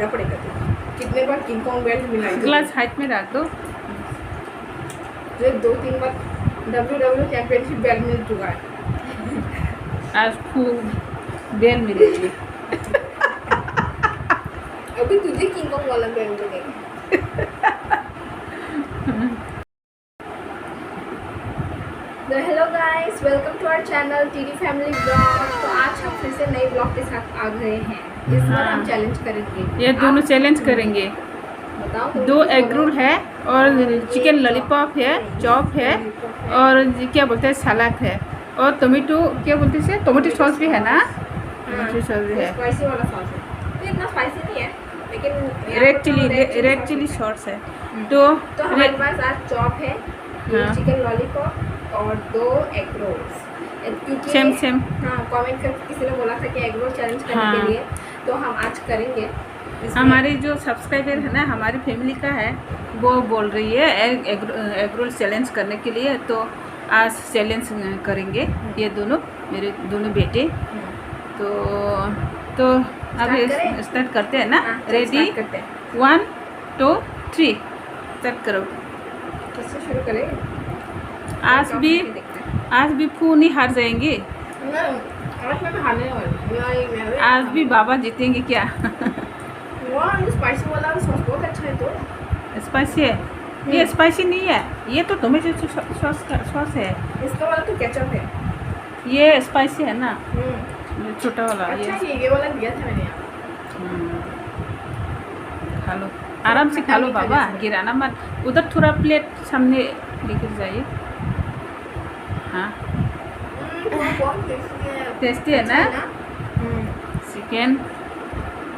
पड़ेगा तो कितने बार किंग कॉन्ग बेल्ट मिला है ग्लास हाइट में रख दो। जो 2-3 बार WWE चैंपियनशिप बेल्ट मिल चुका है। आज खूब बेल मिलेगी। अभी तुझे किंग कॉन्ग वाला बेल्ट मिलेगा। तो hello guys, welcome to our channel TD family blog. तो आज हम फिर से नए ब्लॉग के साथ आ गए हैं। इस बार हम चैलेंज करेंगे। ये दोनों चैलेंज करेंगे। बताओ। 2 एग रोल है और चिकन लॉलीपॉप है, चॉप है और क्या बोलते हैं सलाद है और टोमेटो क्या बोलते हैं टोमेटो सॉस भी है ना। टोमेटो सॉस भी है। स्पाइसी वाला सॉस है। तो इतना स्पाइसी नहीं है लेकिन रेड चिली सॉस है। तो हमारे पास आज चॉप है, चिकन लॉलीपॉप और 2 एग रोल्स। सेम हाँ, कमेंट करके किसी ने बोला था कि एग रोल चैलेंज करने के लिए, तो हम आज करेंगे। हमारे जो सब्सक्राइबर है ना, हमारी फैमिली का है, वो बोल रही है एग रोल चैलेंज करने के लिए। तो आज चैलेंज करेंगे ये दोनों, मेरे दोनों बेटे। तो अभी स्टार्ट करते हैं ना। रेडी 1 2 3 स्टार्ट करो। किससे शुरू करें? आज भी फू नहीं हार जाएंगे। आज मैं हारने वाली। आज भी बाबा जीतेंगे क्या? स्पाइसी वाला सॉस बहुत अच्छा है। तो स्पाइसी है? ये स्पाइसी नहीं है, ये तो टोमेटो सॉस है। इसका वाला तो केचप है। ये स्पाइसी है ना, छोटा वाला। अच्छा, ये वाला दिया था मैंने। खा लो, आराम से खा लो बाबा, गिराना मत। उधर थोड़ा प्लेट सामने लेकर जाइए। हाँ, टेस्टी है ना।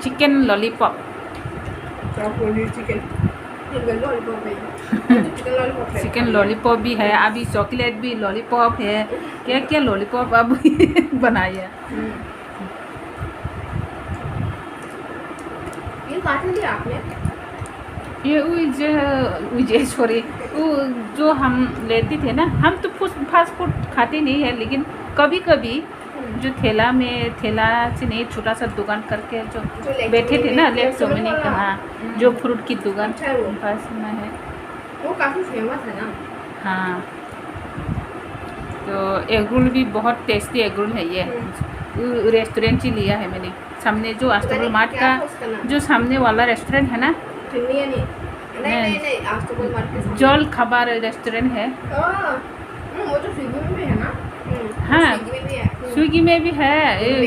Chicken lollipop. चिकन लॉलीपॉप भी है, अभी चॉकलेट भी लॉलीपॉप है। क्या क्या लॉलीपॉप अब बनाया। ये काट लिया आपने? ये सॉरी, वो जो हम लेते थे ना, हम तो फास्ट फूड खाते नहीं है, लेकिन कभी कभी जो ठेला से नहीं, छोटा सा दुकान करके जो बैठे थे ना, लेफ्ट में नहीं कहा, जो फ्रूट की दुकान पास में है, वो काफ़ी फेमस है ना। हाँ, तो एग रोल भी बहुत टेस्टी एग रोल है। ये रेस्टोरेंट ही लिया है मैंने, सामने जो अस्तबल मार्ट का जो सामने वाला रेस्टोरेंट है ना, नहीं, जल खबर रेस्टोरेंट है। वो तो स्विगी में भी है ना। हाँ, स्विगी में भी है,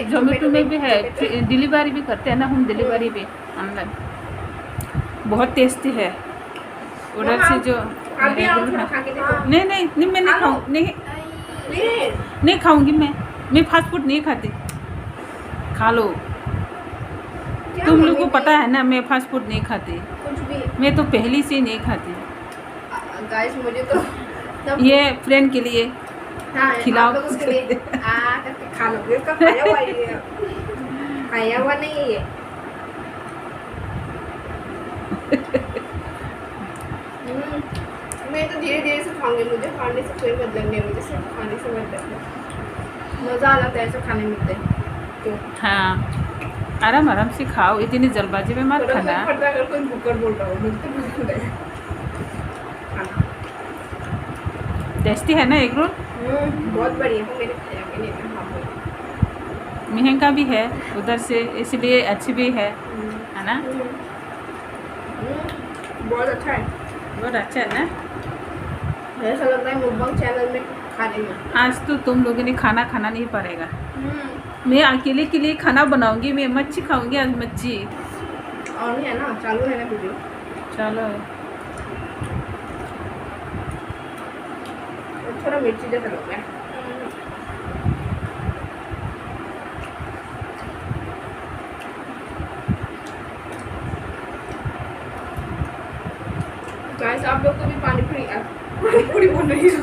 जोमेटो में भी है, डिलीवरी भी करते हैं ना, होम डिलीवरी भी ऑनलाइन। बहुत टेस्टी है। उधर से जो नहीं मैं नहीं खाऊँ, नहीं खाऊंगी मैं फास्ट फूड नहीं खाती। खा लो, तुम लोग को पता है ना, मैं फास्ट फूड नहीं खाती। कुछ भी मैं तो पहले से नहीं खाती। गाइस, मुझे तो ये फ्रेंड के लिए खिलाओ, उसके लिए करके खा लो। इसका खाया हुआ है, खाया हुआ नहीं है ये। मैं तो धीरे धीरे से खाऊंगी, मुझे खाने से कोई मतलब नहीं, मुझे सिर्फ खाने से मतलब है। मज़ा आता है ऐसे खाने मिलते तो। हाँ, आराम से खाओ, इतनी जल्दबाजी में मत खाना। अगर कोई भूखड़ बोल रहा हो, मुझे तो भूख लगे। टेस्टी है ना एग रोल? बहुत बढ़िया है। मैंने खाया भी नहीं था। महंगा भी है उधर से, इसलिए अच्छी भी है ना। बहुत अच्छा है, बहुत अच्छा है ना। ऐसा लग रहा है मुकबंग चैनल में खा रही हूँ। आज तो तुम लोगों ने खाना नहीं पड़ेगा। मैं अकेले के लिए खाना बनाऊंगी। मैं मच्छी खाऊंगी आज, मच्छी। और नहीं है ना, चालू है ना वीडियो। चलो, थोड़ा मिर्ची जैसा लग रहा है। गाइस, आप लोग को भी पानी पूरी बोल रही है।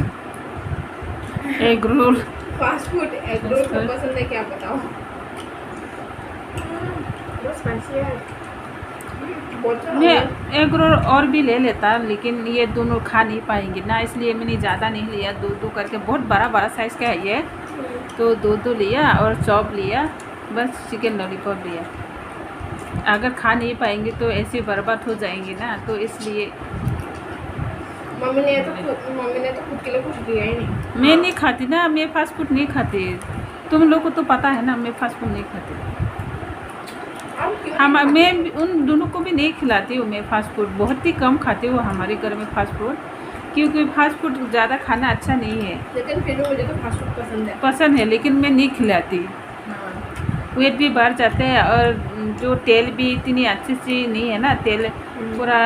Egg roll fast food egg roll को पसंद है क्या, बताओ? बहुत स्पाइसी है। मैं एग रोल और भी ले लेता, लेकिन ये दोनों खा नहीं पाएंगे ना, इसलिए मैंने ज़्यादा नहीं लिया। 2 करके, बहुत बड़ा साइज़ का है ये, तो 2 लिया और चॉप लिया, बस चिकन लॉलीपॉप लिया। अगर खा नहीं पाएंगे तो ऐसे बर्बाद हो जाएंगे ना, तो इसलिए मम्मी ने तो खुद के लिए कुछ दिया ही नहीं। मैं नहीं खाती ना, मैं फास्ट फूड नहीं खाती। तुम लोग को तो पता है ना, मैं फास्ट फूड नहीं खाती। अब क्यों हम नहीं मैं खाते? उन दोनों को भी नहीं खिलाती हूँ। मैं फास्ट फूड बहुत ही कम खाती हूँ हमारे घर में फास्ट फूड, क्योंकि फास्ट फूड ज़्यादा खाना अच्छा नहीं है। लेकिन फिर भी मुझे तो फास्ट फूड पसंद है। पसंद है लेकिन मैं नहीं खिलाती। हाँ। वेट भी बढ़ जाते हैं और जो तेल भी इतनी अच्छी सी नहीं है ना, तेल पूरा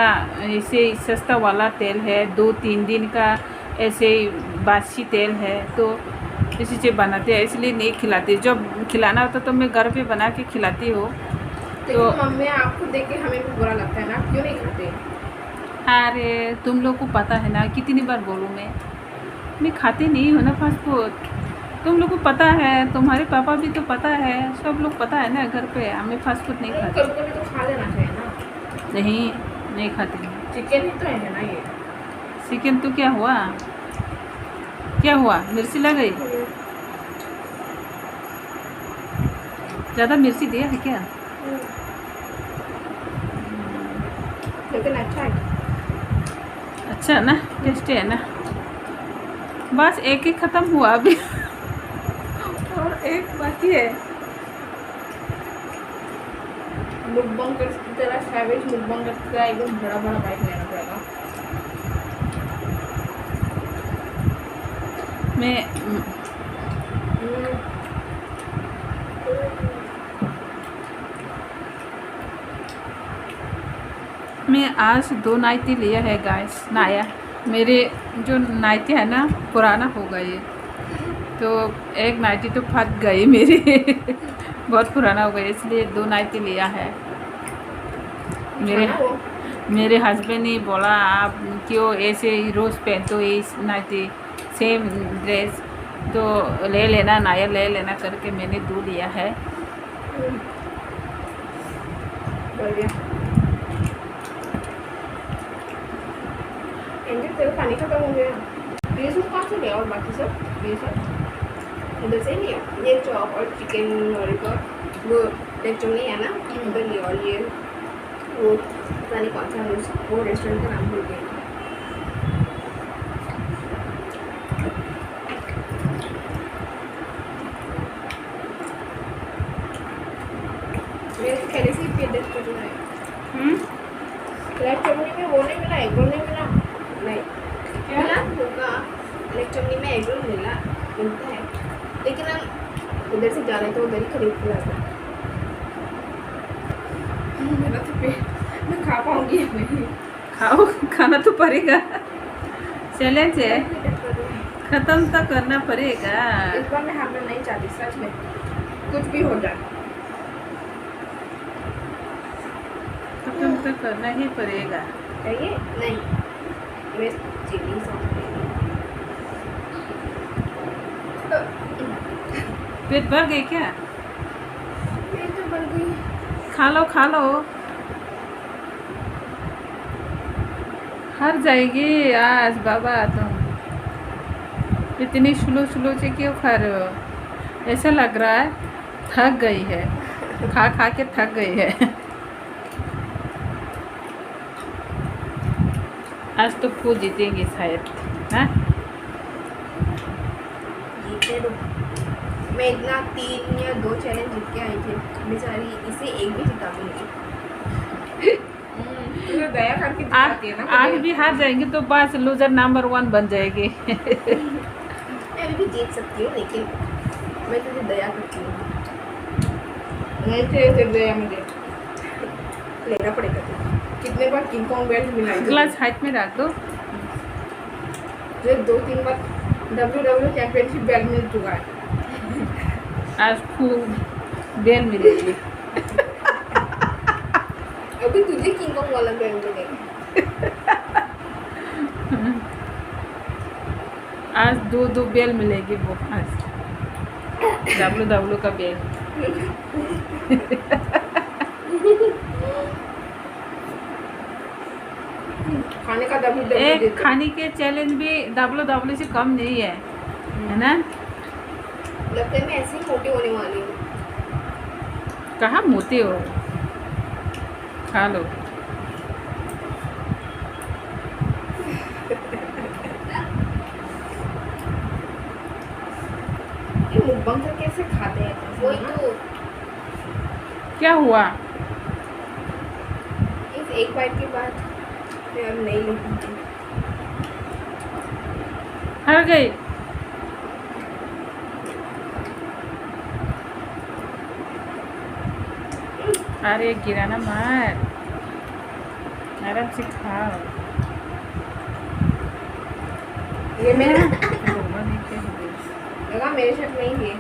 ऐसे सस्ता वाला तेल है, 2-3 दिन का ऐसे बासी तेल है, तो इसी से बनाते हैं, इसलिए नहीं खिलाती। जब खिलाना होता तो मैं घर पे बना के खिलाती हूँ। तो मम्मी आपको देख के हमें भी बुरा लगता है ना, क्यों नहीं खाते? अरे तुम लोग को पता है ना, कितनी बार बोलूँ मैं खाती नहीं हूँ ना फास्ट फूड। तुम लोग को पता है, तुम्हारे पापा भी तो पता है, सब लोग पता है ना घर पे हमें फास्ट फूड नहीं खाते। कभी कभी तो खा लेना चाहिए ना। नहीं खाती। चिकन ही तो है ना ये। चिकन तो क्या हुआ, क्या हुआ? मिर्ची लग गई? ज़्यादा मिर्ची दिया है क्या? लेकिन अच्छा है। अच्छा है ना, टेस्टी है ना। बस एक ही ख़त्म हुआ अभी और एक बाकी है। मुकबंग कर तेरा सैवेज मुकबंग कर तेरा एकदम बड़ा बड़ा बाइक लेना पड़ेगा। मैं आज 2 नाइटी लिया है गाइस, नया। मेरे जो नाइटी है ना पुराना हो गई, तो एक नाइटी तो फट गई मेरी बहुत पुराना हो गया, इसलिए 2 नाइटी लिया है। मेरे हस्बैंड ने बोला आप क्यों ऐसे ही रोज़ पहनते हो इस नाइटी सेम ड्रेस, तो ले लेना, नया ले लेना करके मैंने 2 लिया है। तेरा पानी खत्म हो गया। ये सब कहाँ से लिया और बाकी सब ये सब उधर से लिया। ये चॉप और चिकन लॉलीपॉप वो लेक्चर नहीं है ना, उधर लिया। और ये वो पता नहीं कौन सा वो रेस्टोरेंट का नाम भूल गया। मेरे तो पहले से ही पेट दर्द कर रहा है। ब्लैक चटनी में वो नहीं मिला, एग रोल नहीं मिला। नहीं मिला होगा, ब्लैक चटनी में एग रोल मिलता है, लेकिन हम उधर से जा रहे थे, उधर ही खरीद के लाते। मेरा तो पेट मैं खा पाऊंगी नहीं। खाओ, खाना तो पड़ेगा, चैलेंज है, ख़त्म तो करना पड़ेगा। इस बार मैं हारना नहीं चाहती, सच में कुछ भी हो जाए ख़त्म तो करना ही पड़ेगा। चाहिए नहीं मैं चिली सॉस पेट भर गई क्या? मैं तो बन गई। खा लो, हार जाएगी आज बाबा। तुम इतनी स्लो से क्यों खा रहे हो? ऐसा लग रहा है थक गई है, खा के थक गई है। आज तो खूब जीतेंगे शायद, हाँ? जीते दो। मैं इतना 3 या 2 चैलेंज जीत के आई थी, बेचारी इसे एक भी जिता भी नहीं। तो दया करके जिताती है ना। आज भी हार जाएंगे तो बस लूजर नंबर 1 बन जाएगी। मैं अभी भी जीत सकती हूँ, लेकिन मैं तुझे दया करती हूँ। नहीं तेरे दया मुझे लेना पड़ेगा। कितने बार किंग कॉन्ग बेल्ट मिला है? ग्लास हाइट में रख दो। मुझे 2-3 बार WWE चैंपियनशिप बेल्ट मिल चुका है। आज खूब बेल मिलेगी। अभी तुझे किंग कॉन्ग वाला बेल्ट मिलेगा। आज 2 बेल मिलेगी वो, आज WWE का बेल। खाने का WWE एक खाने के चैलेंज भी WWE से कम नहीं है, है ना? लगता है मैं ऐसे ही मोटी होने वाली हूँ। कहाँ मोटे हो? खा लो। ये मुकबंग तो कैसे खाते हैं? वही तो क्या हुआ? इस एक बाइट के बाद मैं अब नहीं लूँगी। हार गई। अरे गिराना मत, आराम से खाओ। ये मेरा दोनों नीचे हो गए। लगा मेरे शर्ट नहीं है,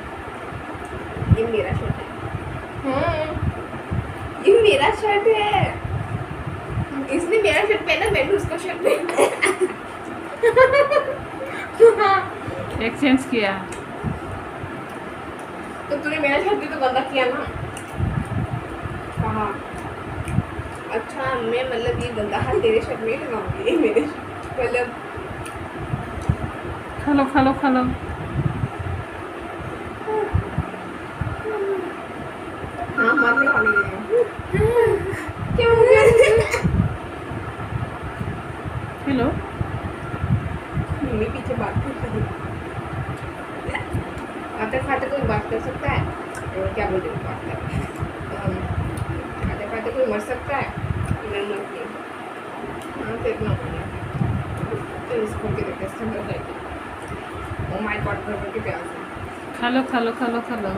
ये मेरा शर्ट है। ये मेरा शर्ट है। इसने मेरा शर्ट पहना, मैंने उसका शर्ट पहना। एक्सचेंज किया। तो तूने मेरा शर्ट भी तो गंदा किया ना। कहा अच्छा मैं मतलब ये गंदा हाथ तेरे शर्ट में लगाऊंगी, ये मेरे मतलब खा लो खा लो खा लो। हाँ मारने वाली है। क्या हो गया? हेलो। मम्मी पीछे बात कर रही है। खाते खाते कोई बात कर सकता है? क्या बोलते हो बात कर? खाते खाते कोई मर सकता है? मैं मरती हूँ। हाँ तो इतना तो इसको के देखते हैं मर जाएगी। ओ माय गॉड भर के प्याज है। खा लो खा लो खा लो खा लो।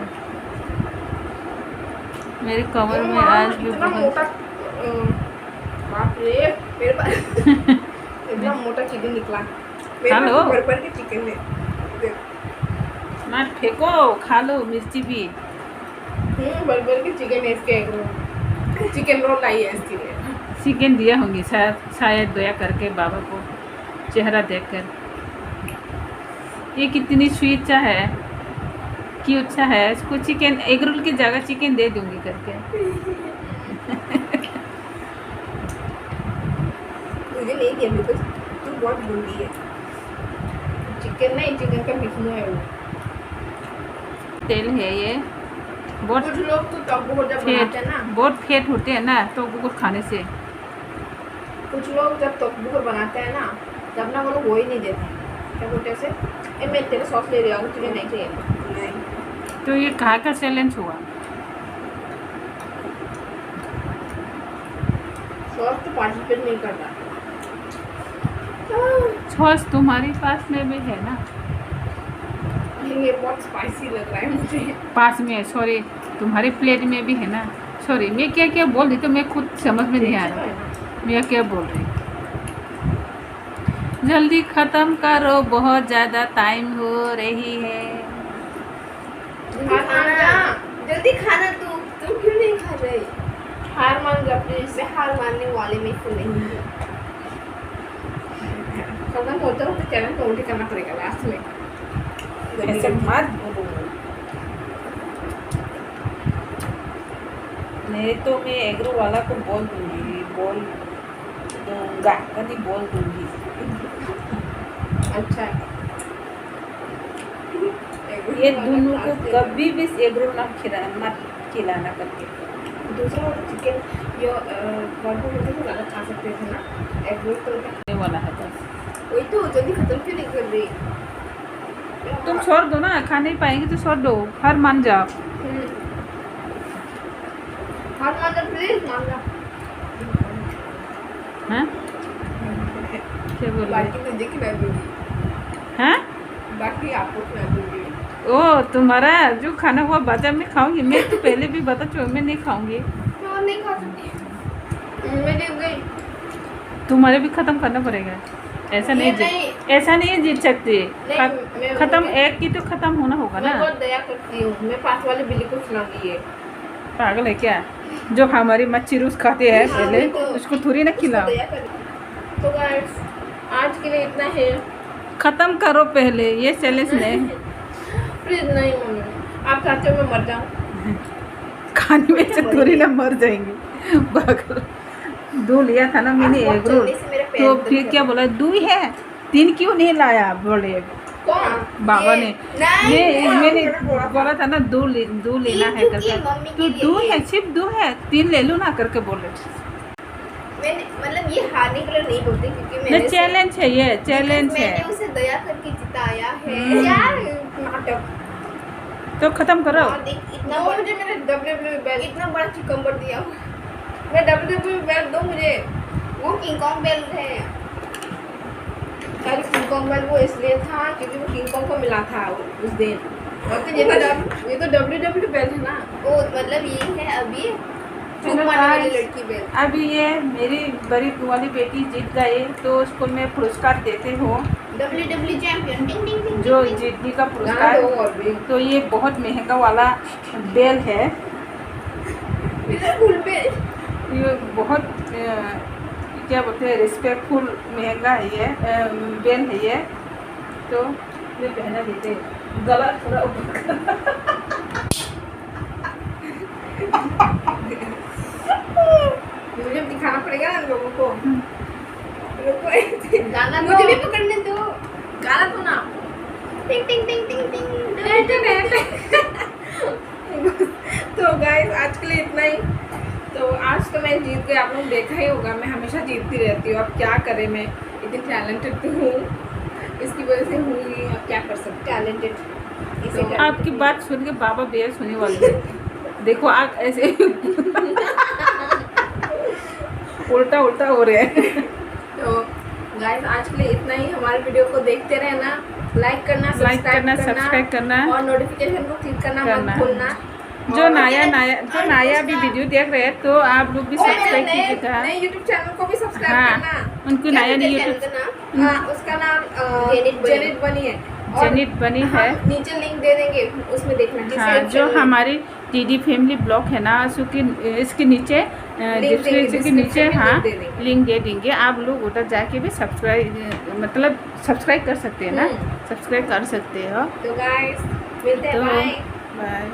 मेरे कवर में आज भी इतना बहुत मोटा बाप रे मेरे पास इतना मोटा चिकन निकला। मेरे हेलो। पास भर के चिकन है। मत फेंको, खा लो मिर्ची भी। बर्गर की चिकन है इसके एग रोल। चिकन रोल लाई है इसके लिए। चिकन दिया होंगी शायद दया करके बाबा को, चेहरा देखकर। ये कितनी स्वीट चा है, क्यूट सा है। इसको चिकन एग रोल की जगह चिकन दे दूंगी करके। मुझे नहीं दिया बिकॉज तू बहुत बुरी है। चिकन नहीं, चिकन का मिखना है वो। तेल है ये, बहुत कुछ लोग तो तब्बू जब फेट, बनाते हैं ना, बहुत फेट होते हैं ना तो वो खाने से। कुछ लोग जब तब्बू को बनाते हैं ना तब ना वो लोग वो ही नहीं देते। क्या बोलते हैं उसे? ए मैं तेरा सॉस ले रहा हूँ, तुझे नहीं चाहिए? नहीं। तो ये कहाँ का चैलेंज हुआ? सॉस तो पार्टिसिपेट नहीं करता। सॉस तुम्हारे पास में भी है ना? ये बहुत स्पाइसी लग रहा है मुझे। पास में, सॉरी तुम्हारे प्लेट में भी है ना। सॉरी मैं क्या क्या बोल रही तो मैं खुद समझ में नहीं आ रहा मैं क्या बोल रही। जल्दी ख़त्म करो, बहुत ज़्यादा टाइम हो रही है। जल्दी खाना। तुम क्यों नहीं खा रहे? हार मान जा प्लीज। मैं हार मानने वाले में से नहीं हूँ। खत्म होता हो तो चैनल को उल्टी करना पड़ेगा लास्ट में। ऐसे मत बोलो। नहीं तो मैं एग्रो वाला को बोल दूंगी, बोल दूंगा, कभी बोल दूंगी। अच्छा ये दोनों को कभी भी एग्रो ना मत खिलाना करके। दूसरा वाला चिकन जो बर्गर होते थे ज़्यादा खा सकते थे ना। एग रोल तो ये वाला है बस। वही तो जल्दी खत्म क्यों नहीं कर रही? तुम छोड़ दो ना, खा नहीं पाएंगे तो छोड़ दो, हार मान जाओ। हार मान जा प्लीज, मान जा। हैं? क्या बोल रही? बाकी मुझे खिला दूंगी। हैं? बाकी आपको खिला दूंगी। ओ तुम्हारा जो खाना हुआ बचा मैं खाऊंगी। मैं तो पहले भी बता चुका मैं नहीं खाऊंगी। मैं नहीं खा सकती। मैं जीत गई। तुम्हारे भी खत्म करना पड़ेगा। ऐसा ये नहीं नहीं। ऐसा नहीं जीत सकते। मैं खत्म एक की तो खत्म होना होगा मैं ना। बहुत दया करती हूँ। मैं पास वाले बिल्ली को खिलाऊंगी ये। पागल है क्या? जो हमारी मच्छी रूस खाते हैं हाँ, पहले वही तो। उसको थोड़ी ना उसको खिलाओ। दया कर। तो गाइस आज के लिए इतना है। खत्म करो पहले ये चैलेंज नहीं। प्लीज नहीं मम्मी, आप चाहते हो मैं मर जाऊँ? खाने में से थोड़ी ना मर जाएंगे। पागल। 2 लिया था ना मैंने आज एग रोल, चलने से मेरा पैर तो दर्द फिर कर क्या रहा बोला 2 है 3 क्यों नहीं लाया बोले कौन? बाबा ये? ने। नहीं, ये मैंने बोला बोला था ना 2 लेना है क्योंकि करके। मम्मी तो के 2 लिए है, सिर्फ 2 है, 3 ले लो ना करके बोले। मैंने मतलब ये हारने के लिए नहीं बोलते क्योंकि नहीं, मैंने चैलेंज है ये, चैलेंज है। मैंने उसे दया करके जिताया है यार। नाटक। तो खत्म करो। और देख इतना मुझे मेरे WWE बेल्ट इतना बड़ा चिकम्बर दिया। मैं WWE बेल्ट दो मुझे। वो किंग कॉन्ग बेल्ट है। अरे किंग कॉन्ग बेल्ट वो इसलिए था क्योंकि वो किंग कॉन्ग को मिला था उस दिन। और तो ये तो WWE बेल्ट है ना। ओ मतलब ये है अभी चलो वाली guys, लड़की बेल्ट। अभी ये मेरी बड़ी वाली बेटी जीत गई तो उसको मैं पुरस्कार देते हो, WWE चैंपियन टिंग टिंग टिंग जो टिंग। जीतने का पुरस्कार। तो ये बहुत महंगा वाला बेल है, फुल पे ये बहुत क्या बोलते हैं रिस्पेक्टफुल महंगा है ये बेल है ये। तो ये पहना देते हैं। गला थोड़ा मुझे दिखाना पड़ेगा ना लोगों को। गाना मुझे भी पकड़ने दो। गाना तो ना टिंग टिंग टिंग टिंग टिंग। तो गाइस आज के लिए इतना ही। तो आज तो मैं जीत गई, आप लोग देखा ही होगा मैं हमेशा जीतती रहती हूँ। अब क्या करें, मैं इतनी टैलेंटेड हूँ, इसकी वजह से हूँ ही। अब क्या कर सकते, टैलेंटेड। तो आपकी बात सुन के बाबा बेहद सुनने वाले हैं। देखो आप ऐसे उल्टा उल्टा हो रहे हैं। तो गाइस आज के लिए इतना ही। हमारे वीडियो को देखते रहना, लाइक करना, सब्सक्राइब करना और नोटिफिकेशन को क्लिक करना मत भूलना। जो नया भी वीडियो देख रहे हैं तो आप लोग भी सब्सक्राइब कीजिएगा। नए YouTube चैनल को भी सब्सक्राइब हाँ, करना। उनको नया यूट्यूब उसका नाम जेनिट बनी है। जेनिट बनी है। नीचे लिंक दे देंगे, उसमें देखना। हाँ, जो हमारी टीडी फैमिली ब्लॉग है ना, इसके नीचे डिस्क्रिप्शन के नीचे हाँ लिंक दे देंगे। आप लोग उधर जाके भी सब्सक्राइब कर सकते हैं ना, सब्सक्राइब कर सकते हो। तो गाइस मिलते हैं, बाय बाय।